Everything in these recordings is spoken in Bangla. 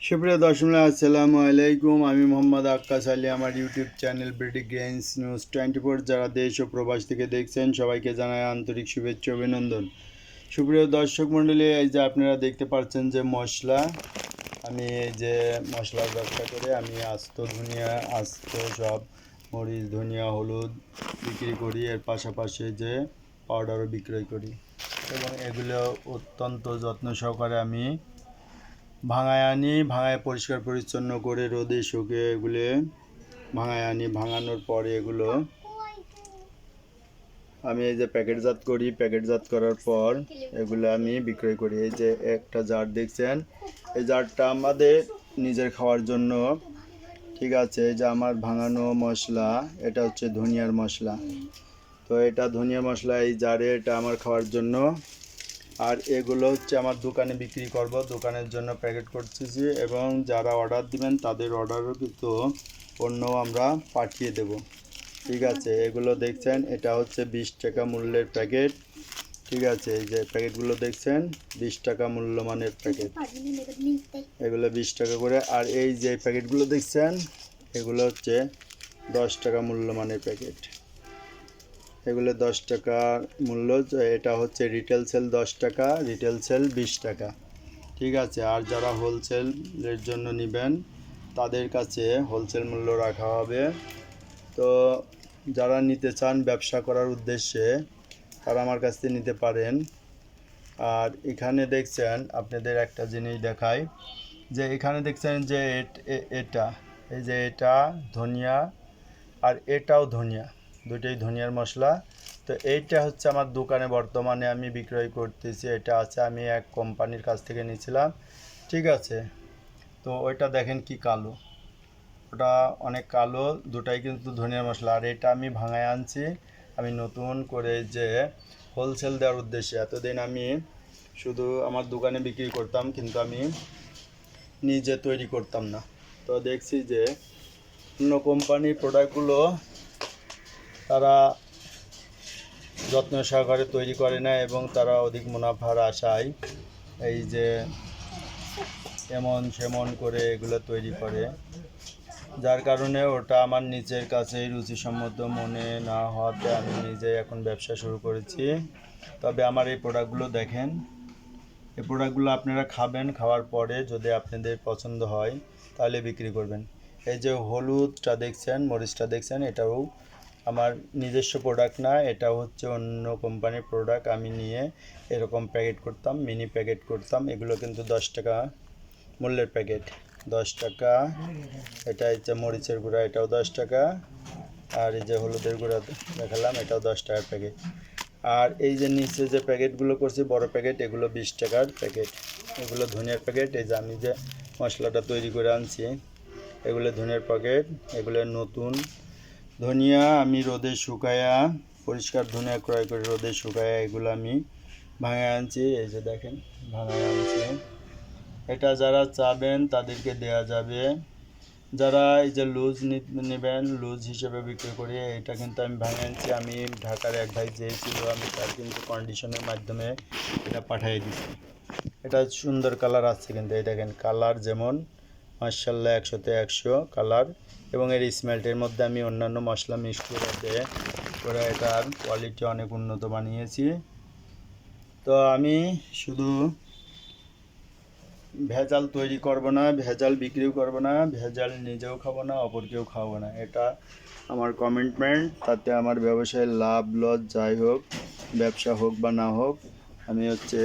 সুপ্রিয় দর্শক, আসসালামু আলাইকুম। আমি মোহাম্মদ আক্কাস আলী। আমার YouTube channel British games news 24 যারা দেশ ও প্রবাস থেকে দেখছেন সবাইকে জানাই আন্তরিক শুভেচ্ছা অভিনন্দন। সুপ্রিয় দর্শক মণ্ডলী, এই যে আপনারা দেখতে পাচ্ছেন যে মশলা, আমি এই যে মশলার ব্যবসা করে আমি আস্ত ধনিয়া, আস্ত সব মরিচ, ধনিয়া, হলুদ বিক্রি করি। এর পাশাপাশি যে পাউডারও বিক্রয় করি এবং এগুলো অত্যন্ত যত্ন সহকারে আমি ভাঙায় আনি। ভাঙায় পরিষ্কার পরিচ্ছন্ন করে রোদে শুকিয়ে এগুলো ভাঙায় আনি। ভাঙানোর পরে এগুলো আমি এই যে প্যাকেটজাত করি। প্যাকেটজাত করার পর এগুলো আমি বিক্রয় করি। এই যে একটা জার দেখছেন, এই জারটা আমাদের নিজের খাওয়ার জন্য, ঠিক আছে। এই যে আমার ভাঙানো মশলা, এটা হচ্ছে ধনিয়ার মশলা। তো এটা ধনিয়া মশলা এই জারে, এটা আমার খাওয়ার জন্য। আর এগুলো হচ্ছে আমার দোকানে বিক্রি করব, দোকানের জন্য প্যাকেট করতেছি এবং যারা অর্ডার দিবেন তাদের অর্ডারও কিন্তু পণ্য আমরা পাঠিয়ে দেব, ঠিক আছে। এগুলো দেখছেন, এটা হচ্ছে 20 টাকা মূল্যের প্যাকেট, ঠিক আছে। এই যে প্যাকেটগুলো দেখছেন 20 টাকা মূল্যমানের প্যাকেট, এগুলো 20 টাকা করে। আর এই যে প্যাকেটগুলো দেখছেন এগুলো হচ্ছে 10 টাকা মূল্যমানের প্যাকেট, এগুলো 10 টাকার মূল্য। এটা হচ্ছে রিটেল সেল 10 টাকা, রিটেল সেল 20 টাকা, ঠিক আছে। আর যারা হোলসেলের জন্য নেবেন তাদের কাছে হোলসেল মূল্য রাখা হবে। তো যারা নিতে চান ব্যবসা করার উদ্দেশ্যে তারা আমার কাছ থেকে নিতে পারেন। আর এখানে দেখছেন, আপনাদের একটা জিনিস দেখাই, যে এখানে দেখছেন যে এটা, এই যে এটা ধনিয়া আর এটাও ধনিয়া, দুটোই ধনিয়ার মশলা। তো এইটা হচ্ছে আমার দোকানে বর্তমানে আমি বিক্রয় করতেছি। এটা আছে, আমি এক কোম্পানির কাছ থেকে নিয়েছিলাম, ঠিক আছে। তো ওইটা দেখেন কি কালো, ওটা অনেক কালো, দুটাই কিন্তু ধনিয়ার মশলা। আর এটা আমি ভাঙায় আনছি আমি নতুন করে যে হোলসেল দেওয়ার উদ্দেশ্যে। এতদিন আমি শুধু আমার দোকানে বিক্রি করতাম, কিন্তু আমি নিজে তৈরি করতাম না। তো দেখছি যে অন্য কোম্পানির প্রোডাক্টগুলো তারা যত্ন সহকারে তৈরি করে না এবং তারা অধিক মুনাফার আশায় এই যে এমন সেমন করে এগুলো তৈরি করে, যার কারণে ওটা আমার নিজের কাছেই রুচিসম্মত মনে না হওয়াতে আমি নিজে এখন ব্যবসা শুরু করেছি। তবে আমার এই প্রোডাক্টগুলো দেখেন, এই প্রোডাক্টগুলো আপনারা খাবেন, খাওয়ার পরে যদি আপনাদের পছন্দ হয় তাহলে বিক্রি করবেন। এই যে হলুদটা দেখছেন, মরিচটা দেখছেন, এটাও আমার নিজস্ব প্রোডাক্ট না, এটা হচ্ছে অন্য কোম্পানির প্রোডাক্ট। আমি নিয়ে এরকম প্যাকেট করতাম, মিনি প্যাকেট করতাম। এগুলো কিন্তু 10 টাকা মূল্যের প্যাকেট, 10 টাকা। এটা হচ্ছে মরিচের গুঁড়া, এটাও 10 টাকা। আর এই যে হলুদের গুঁড়া দেখালাম, এটাও 10 টাকার প্যাকেট। আর এই যে নিচে যে প্যাকেটগুলো করছি বড় প্যাকেট, এগুলো 20 টাকার প্যাকেট, এগুলো ধনিয়ার প্যাকেট। এই যে আমি যে মশলাটা তৈরি করে আনছি এগুলো ধনিয়ার প্যাকেট, এগুলো নতুন ধনিয়া আমি রোদে শুকায়া, পরিষ্কার ধনিয়া ক্রয় করে রোদে শুকায়া এগুলো আমি ভাঙায় আনছি। এই যে দেখেন ভাঙায় আনছি। এটা যারা চাবেন তাদেরকে দেয়া যাবে। যারা এই যে লুজ নেবেন, লুজ হিসেবে বিক্রি করি। এটা কিন্তু আমি ভাঙে আনছি, আমি ঢাকার এক ভাই চেয়েছিল, আমি তার কিন্তু কন্ডিশনের মাধ্যমে এটা পাঠিয়ে দিচ্ছি। এটা সুন্দর কালার আসছে কিন্তু, এই দেখেন কালার যেমন মাশাআল্লাহ 100-তে 100 কালার। এবং এর স্মেলটের মধ্যে আমি অন্যান্য মশলা মিক্স করে এটার কোয়ালিটি অনেক উন্নত বানিয়েছি। তো আমি শুধু ভেজাল তৈরি করব না, ভেজাল বিক্রিও করব না, ভেজাল নিজেও খাবো না, অপরকেও খাওয়াবো না, এটা আমার কমিটমেন্ট। তাতে আমার ব্যবসায় লাভ লস যাই হোক, ব্যবসা হোক বা না হোক, আমি হচ্ছে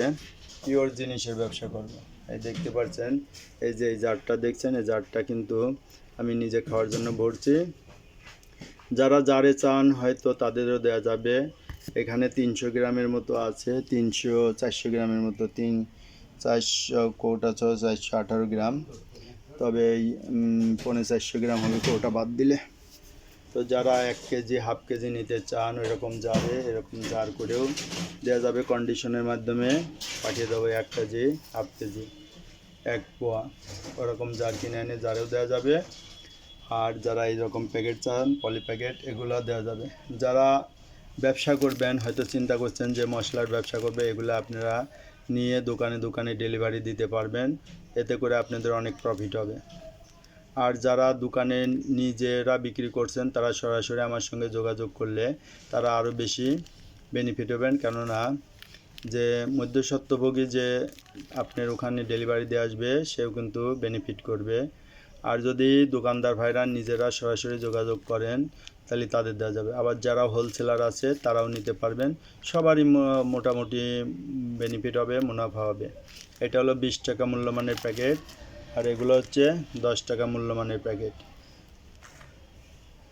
পিওর জিনিসের ব্যবসা করব। এই দেখতে পাচ্ছেন, এই যে এই জারটা দেখছেন, এই জারটা কিন্তু আমি নিজে খাওয়ার জন্য ভরছি। যারা জারে চান হয়তো তাদেরও দেওয়া যাবে। এখানে 300 গ্রামের মতো আছে, 300-400 গ্রামের মতো, 400 কৌটা 418 গ্রাম। তবে এই 450 গ্রাম হবে কৌটা বাদ দিলে। তো যারা 1 কেজি হাফ কেজি নিতে চান এরকম জারে, এরকম জার করেও দেওয়া যাবে, কন্ডিশনের মাধ্যমে পাঠিয়ে দেবো। 1 কেজি হাফ কেজি 1 পোয়া ওরকম জার কিনে এনে জারেও দেওয়া যাবে। আর যারা এইরকম প্যাকেট চান পলি প্যাকেট, এগুলো দেওয়া যাবে। যারা ব্যবসা করবেন, হয়তো চিন্তা করছেন যে মশলার ব্যবসা করবে, এগুলো আপনারা নিয়ে দোকানে দোকানে ডেলিভারি দিতে পারবেন। এতে করে আপনাদের অনেক প্রফিট হবে। আর যারা দোকানে নিজেরা বিক্রি করছেন তারা সরাসরি আমার সঙ্গে যোগাযোগ করলে তারা আরও বেশি বেনিফিট হবেন, কেননা যে মধ্যস্বত্বভোগী যে আপনার ওখানে ডেলিভারি দিয়ে আসবে সেও কিন্তু বেনিফিট করবে। আর যদি দোকানদার ভাইরা নিজেরা সরাসরি যোগাযোগ করেন তাহলে তাদের দেওয়া যাবে। আবার যারা হোলসেলার আছে তারাও নিতে পারবেন, সবারই মোটামুটি বেনিফিট হবে, মুনাফা হবে। এটা হলো 20 টাকা মূল্যমানের প্যাকেট, আর এগুলো হচ্ছে 10 টাকা মূল্যমানের প্যাকেট।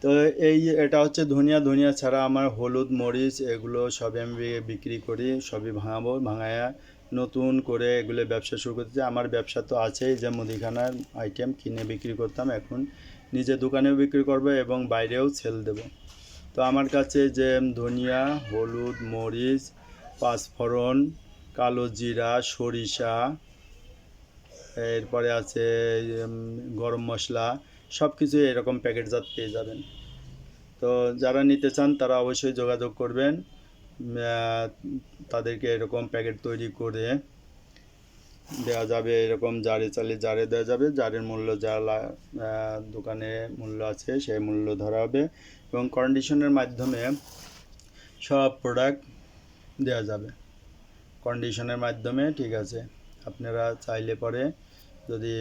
তো এটা হচ্ছে ধনিয়া ছাড়া আমার হলুদ, মরিচ এগুলো সবই আমি বিক্রি করি, সবই ভাঙাবো, ভাঙায়া নতুন করে এগুলো ব্যবসা শুরু করতে। আমার ব্যবসা তো আছেই, যে মুদিখানার আইটেম কিনে বিক্রি করতাম, এখন নিজে দোকানেও বিক্রি করব এবং বাইরেও সেল দেব। তো আমার কাছে যে ধনিয়া, হলুদ, মরিচ, পাঁচফোড়ন, কালো জিরা, সরিষা, এরপরে আছে গরম মশলা, সব কিছু এরকম প্যাকেটজাত পেয়ে যাবেন। তো যারা নিতে চান তারা অবশ্যই যোগাযোগ করবেন, তাদেরকে এরকম প্যাকেট তৈরি করে দেওয়া যাবে। এরকম জারে চালে জারে দেওয়া যাবে, জারের মূল্য যা দোকানে মূল্য আছে সেই মূল্য ধরা হবে, এবং কন্ডিশনের মাধ্যমে সব প্রোডাক্ট দেওয়া যাবে কন্ডিশনের মাধ্যমে। ঠিক আছে, আপনারা চাইলে পরে, যদি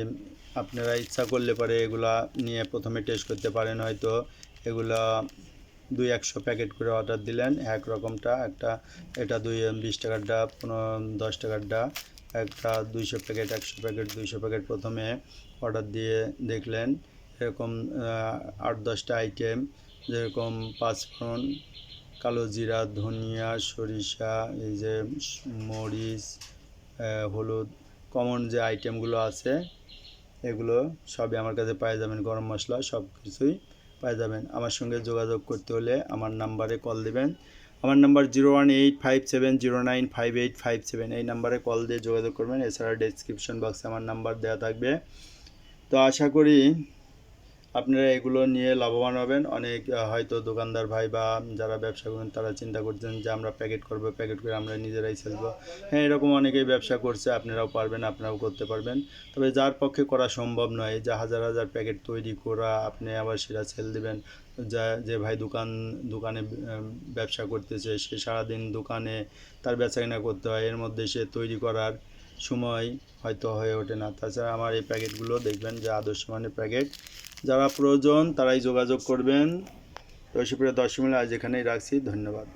আপনারা ইচ্ছা করলে পরে এগুলা নিয়ে প্রথমে টেস্ট করতে পারেন। হয়তো এগুলা 200 প্যাকেট করে অর্ডার দিলেন, এক রকমটা একটা, এটা 20 টাকারটা, 10 টাকারটা, একটা 200 প্যাকেট, 100 প্যাকেট, 200 প্যাকেট প্রথমে অর্ডার দিয়ে দেখলেন। এরকম 8-10টা আইটেম, যেরকম পাঁচফোড়ন, কালো জিরা, ধনিয়া, সরিষা, এই যে মরিচ, হলুদ, কমন যে আইটেমগুলো আছে এগুলো সবই আমার কাছে পাওয়া যাবেন। গরম মশলা সব কিছুই পাওয়া যাবেন। আমার সঙ্গে যোগাযোগ করতে হলে আমার নাম্বারে কল দেবেন। আমার নাম্বার 01857095857, এই নাম্বারে কল দিয়ে যোগাযোগ করবেন। এছাড়া ডেসক্রিপশন বক্সে আমার নাম্বার দেওয়া থাকবে। তো আশা করি আপনারা এগুলো নিয়ে লাভবান হবেন। অনেক হয়তো দোকানদার ভাই বা যারা ব্যবসা করেন তারা চিন্তা করছেন যে আমরা প্যাকেট করব, প্যাকেট করে আমরা নিজেরাই সেলবো। হ্যাঁ, এরকম অনেকেই ব্যবসা করছে, আপনারাও পারবেন, আপনারাও করতে পারবেন। তবে যার পক্ষে করা সম্ভব নয়, যে হাজার হাজার প্যাকেট তৈরি করা, আপনি আবার সেটা সেল দেবেন, যে ভাই দোকানে ব্যবসা করতেছে, সে সারাদিন দোকানে তার বেচাকেনা করতে হয়, এর মধ্যে সে তৈরি করার সময় হয়তো হয়ে ওঠে না। তাছাড়া আমার এই প্যাকেটগুলো দেখবেন যে আদর্শ মানের প্যাকেট, যারা প্রয়োজন তারাই যোগাযোগ করবেন। তো সুপ্রিয় দর্শক, আজ এখানেই রাখছি, ধন্যবাদ।